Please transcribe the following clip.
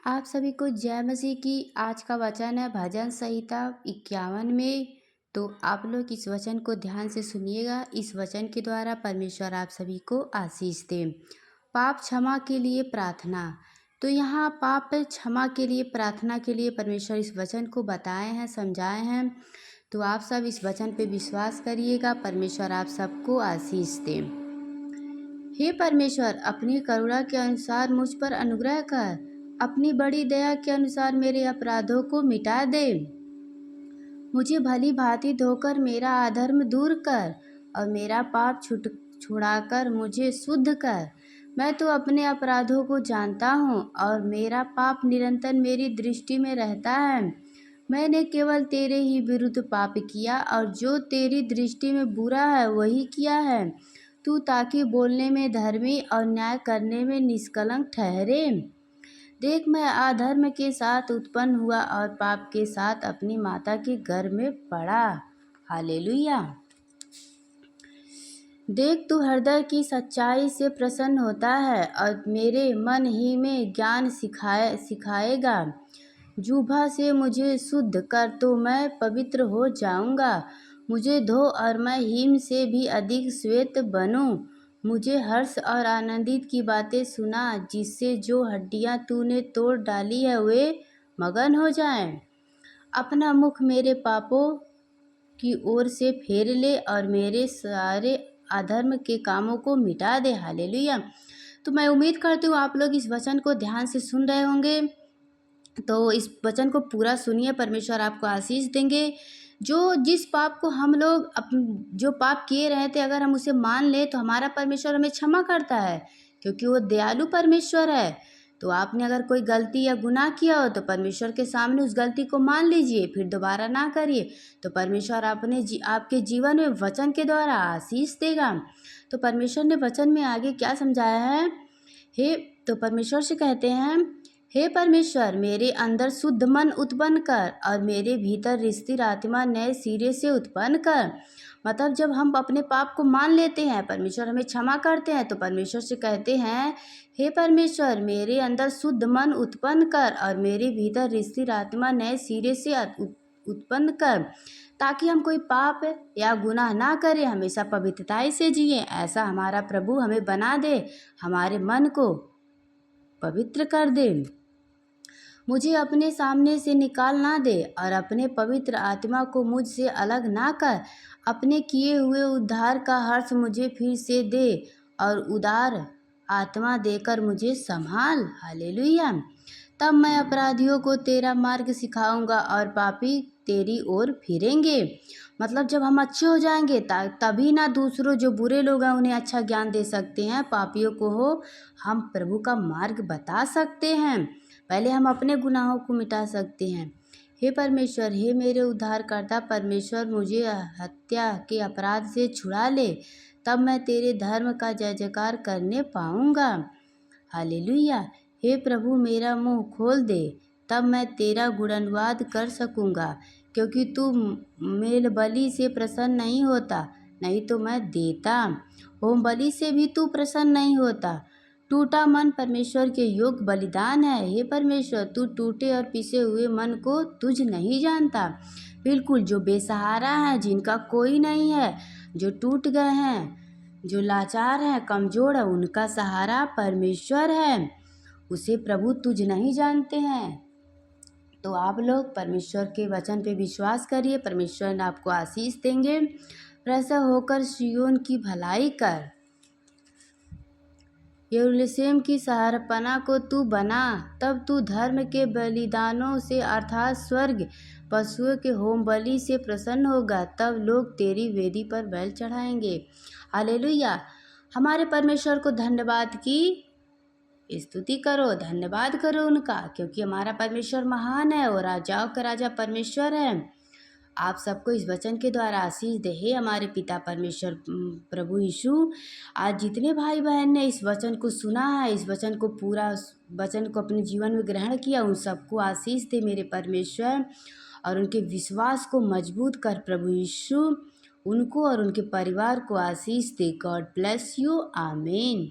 आप सभी को जय मसीह की। आज का वचन है भजन संहिता 51 में। तो आप लोग इस वचन को ध्यान से सुनिएगा। इस वचन के द्वारा परमेश्वर आप सभी को आशीष दे। पाप क्षमा के लिए प्रार्थना। तो यहाँ पाप क्षमा के लिए प्रार्थना के लिए परमेश्वर इस वचन को बताए हैं, समझाए हैं। तो आप सब इस वचन पे विश्वास करिएगा। परमेश्वर आप सबको आशीष दे। हे परमेश्वर, अपनी करुणा के अनुसार मुझ पर अनुग्रह कर। अपनी बड़ी दया के अनुसार मेरे अपराधों को मिटा दे। मुझे भली भांति धोकर मेरा अधर्म दूर कर और मेरा पाप छुड़ाकर मुझे शुद्ध कर। मैं तो अपने अपराधों को जानता हूँ और मेरा पाप निरंतर मेरी दृष्टि में रहता है। मैंने केवल तेरे ही विरुद्ध पाप किया और जो तेरी दृष्टि में बुरा है वही किया है। तू ताकि बोलने में धर्मी और न्याय करने में निष्कलंक ठहरे। देख, मैं अधर्म के साथ उत्पन्न हुआ और पाप के साथ अपनी माता के गर्भ में पड़ा। हालेलुया। देख, तू हृदय की सच्चाई से प्रसन्न होता है और मेरे मन ही में ज्ञान सिखाएगा। जुभा से मुझे शुद्ध कर तो मैं पवित्र हो जाऊंगा। मुझे धो और मैं हिम से भी अधिक श्वेत बनूं। मुझे हर्ष और आनंदित की बातें सुना, जिससे जो हड्डियां तूने तोड़ डाली है वे मगन हो जाएं। अपना मुख मेरे पापों की ओर से फेर ले और मेरे सारे अधर्म के कामों को मिटा दे। हालेलुया। तो मैं उम्मीद करती हूँ आप लोग इस वचन को ध्यान से सुन रहे होंगे। तो इस वचन को पूरा सुनिए, परमेश्वर आपको आशीष देंगे। जिस पाप को हम लोग जो पाप किए रहे थे, अगर हम उसे मान ले तो हमारा परमेश्वर हमें क्षमा करता है, क्योंकि वो दयालु परमेश्वर है। तो आपने अगर कोई गलती या गुनाह किया हो तो परमेश्वर के सामने उस गलती को मान लीजिए, फिर दोबारा ना करिए। तो परमेश्वर आपके जीवन में वचन के द्वारा आशीष देगा। तो परमेश्वर ने वचन में आगे क्या समझाया है? तो परमेश्वर से कहते हैं, हे परमेश्वर, मेरे अंदर शुद्ध मन उत्पन्न कर और मेरे भीतर स्थिर आत्मा नए सिरे से उत्पन्न कर। मतलब जब हम अपने पाप को मान लेते हैं, परमेश्वर हमें क्षमा करते हैं, तो परमेश्वर से कहते हैं, हे परमेश्वर, मेरे अंदर शुद्ध मन उत्पन्न कर और मेरे भीतर स्थिर आत्मा नए सिरे से उत्पन्न कर, ताकि हम कोई पाप या गुनाह ना करें, हमेशा पवित्रताई से जिए। ऐसा हमारा प्रभु हमें बना दे, हमारे मन को पवित्र कर दे। मुझे अपने सामने से निकाल ना दे और अपने पवित्र आत्मा को मुझसे अलग ना कर। अपने किए हुए उद्धार का हर्ष मुझे फिर से दे और उदार आत्मा देकर मुझे संभाल। हालेलुया। तब मैं अपराधियों को तेरा मार्ग सिखाऊंगा और पापी तेरी ओर फिरेंगे। मतलब जब हम अच्छे हो जाएंगे तभी ना दूसरों जो बुरे लोग हैं उन्हें अच्छा ज्ञान दे सकते हैं। पापियों को हम प्रभु का मार्ग बता सकते हैं। पहले हम अपने गुनाहों को मिटा सकते हैं। हे परमेश्वर, हे मेरे उद्धारकर्ता परमेश्वर, मुझे हत्या के अपराध से छुड़ा ले, तब मैं तेरे धर्म का जय जयकार करने पाऊंगा। हालेलुया। हे प्रभु, मेरा मुंह खोल दे, तब मैं तेरा गुणानुवाद कर सकूंगा, क्योंकि तू मेल बलि से प्रसन्न नहीं होता, नहीं तो मैं देता। होम बलि से भी तू प्रसन्न नहीं होता। टूटा मन परमेश्वर के योग्य बलिदान है। हे परमेश्वर, तू टूटे और पिसे हुए मन को तुझ नहीं जानता। बिल्कुल, जो बेसहारा हैं, जिनका कोई नहीं है, जो टूट गए हैं, जो लाचार हैं, कमज़ोर है, उनका सहारा परमेश्वर है। उसे प्रभु तुझ नहीं जानते हैं। तो आप लोग परमेश्वर के वचन पे विश्वास करिए, परमेश्वर आपको आशीष देंगे। प्रसन्न होकर सिय्योन की भलाई कर, यरूशलेम की शहरपना को तू बना। तब तू धर्म के बलिदानों से अर्थात स्वर्ग पशुओं के होम बलि से प्रसन्न होगा। तब लोग तेरी वेदी पर बैल चढ़ाएंगे। हालेलुया। हमारे परमेश्वर को धन्यवाद की स्तुति करो, धन्यवाद करो उनका, क्योंकि हमारा परमेश्वर महान है और राजाओं का राजा परमेश्वर है। आप सबको इस वचन के द्वारा आशीष दे। हे हमारे पिता परमेश्वर प्रभु यीशु, आज जितने भाई बहन ने इस वचन को सुना है, इस वचन को अपने जीवन में ग्रहण किया, उन सबको आशीष दे मेरे परमेश्वर, और उनके विश्वास को मजबूत कर प्रभु यीशु। उनको और उनके परिवार को आशीष दे। God bless you. आमीन।